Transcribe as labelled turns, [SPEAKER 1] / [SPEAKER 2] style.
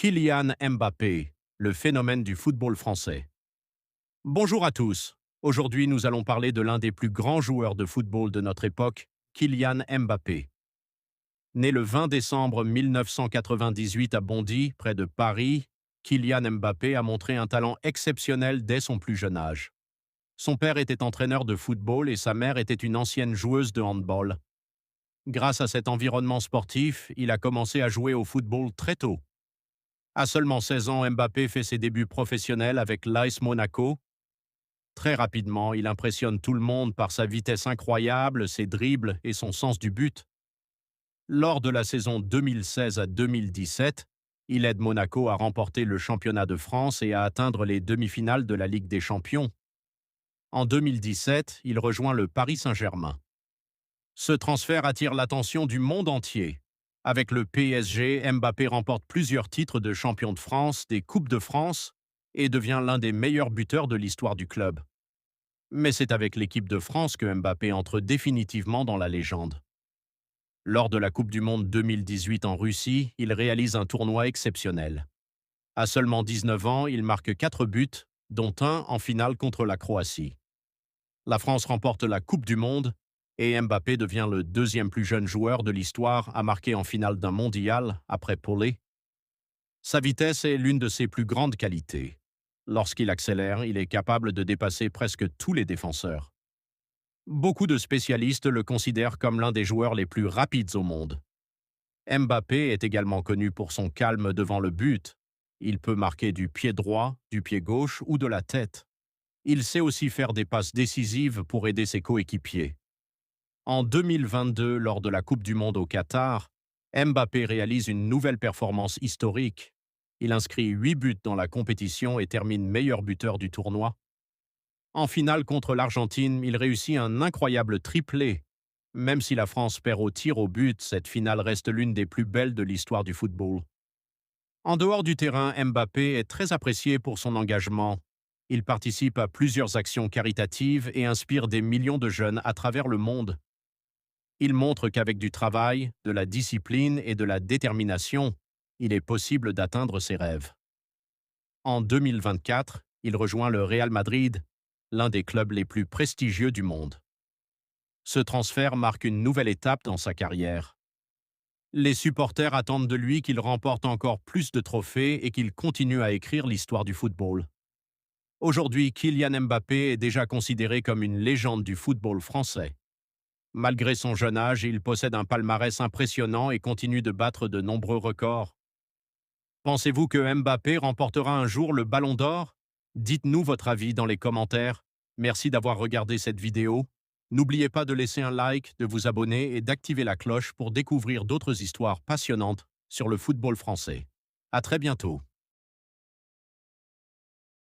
[SPEAKER 1] Kylian Mbappé, le phénomène du football français. Bonjour à tous. Aujourd'hui, nous allons parler de l'un des plus grands joueurs de football de notre époque, Kylian Mbappé. Né le 20 décembre 1998 à Bondy, près de Paris, Kylian Mbappé a montré un talent exceptionnel dès son plus jeune âge. Son père était entraîneur de football et sa mère était une ancienne joueuse de handball. Grâce à cet environnement sportif, il a commencé à jouer au football très tôt. À seulement 16 ans, Mbappé fait ses débuts professionnels avec l'AS Monaco. Très rapidement, il impressionne tout le monde par sa vitesse incroyable, ses dribbles et son sens du but. Lors de la saison 2016 à 2017, il aide Monaco à remporter le championnat de France et à atteindre les demi-finales de la Ligue des Champions. En 2017, il rejoint le Paris Saint-Germain. Ce transfert attire l'attention du monde entier. Avec le PSG, Mbappé remporte plusieurs titres de champion de France, des Coupes de France et devient l'un des meilleurs buteurs de l'histoire du club. Mais c'est avec l'équipe de France que Mbappé entre définitivement dans la légende. Lors de la Coupe du Monde 2018 en Russie, il réalise un tournoi exceptionnel. À seulement 19 ans, il marque 4 buts, dont un en finale contre la Croatie. La France remporte la Coupe du Monde et Mbappé devient le deuxième plus jeune joueur de l'histoire à marquer en finale d'un mondial après Pelé. Sa vitesse est l'une de ses plus grandes qualités. Lorsqu'il accélère, il est capable de dépasser presque tous les défenseurs. Beaucoup de spécialistes le considèrent comme l'un des joueurs les plus rapides au monde. Mbappé est également connu pour son calme devant le but. Il peut marquer du pied droit, du pied gauche ou de la tête. Il sait aussi faire des passes décisives pour aider ses coéquipiers. En 2022, lors de la Coupe du Monde au Qatar, Mbappé réalise une nouvelle performance historique. Il inscrit 8 buts dans la compétition et termine meilleur buteur du tournoi. En finale contre l'Argentine, il réussit un incroyable triplé. Même si la France perd au tir au but, cette finale reste l'une des plus belles de l'histoire du football. En dehors du terrain, Mbappé est très apprécié pour son engagement. Il participe à plusieurs actions caritatives et inspire des millions de jeunes à travers le monde. Il montre qu'avec du travail, de la discipline et de la détermination, il est possible d'atteindre ses rêves. En 2024, il rejoint le Real Madrid, l'un des clubs les plus prestigieux du monde. Ce transfert marque une nouvelle étape dans sa carrière. Les supporters attendent de lui qu'il remporte encore plus de trophées et qu'il continue à écrire l'histoire du football. Aujourd'hui, Kylian Mbappé est déjà considéré comme une légende du football français. Malgré son jeune âge, il possède un palmarès impressionnant et continue de battre de nombreux records. Pensez-vous que Mbappé remportera un jour le Ballon d'Or? Dites-nous votre avis dans les commentaires. Merci d'avoir regardé cette vidéo. N'oubliez pas de laisser un like, de vous abonner et d'activer la cloche pour découvrir d'autres histoires passionnantes sur le football français. À très bientôt.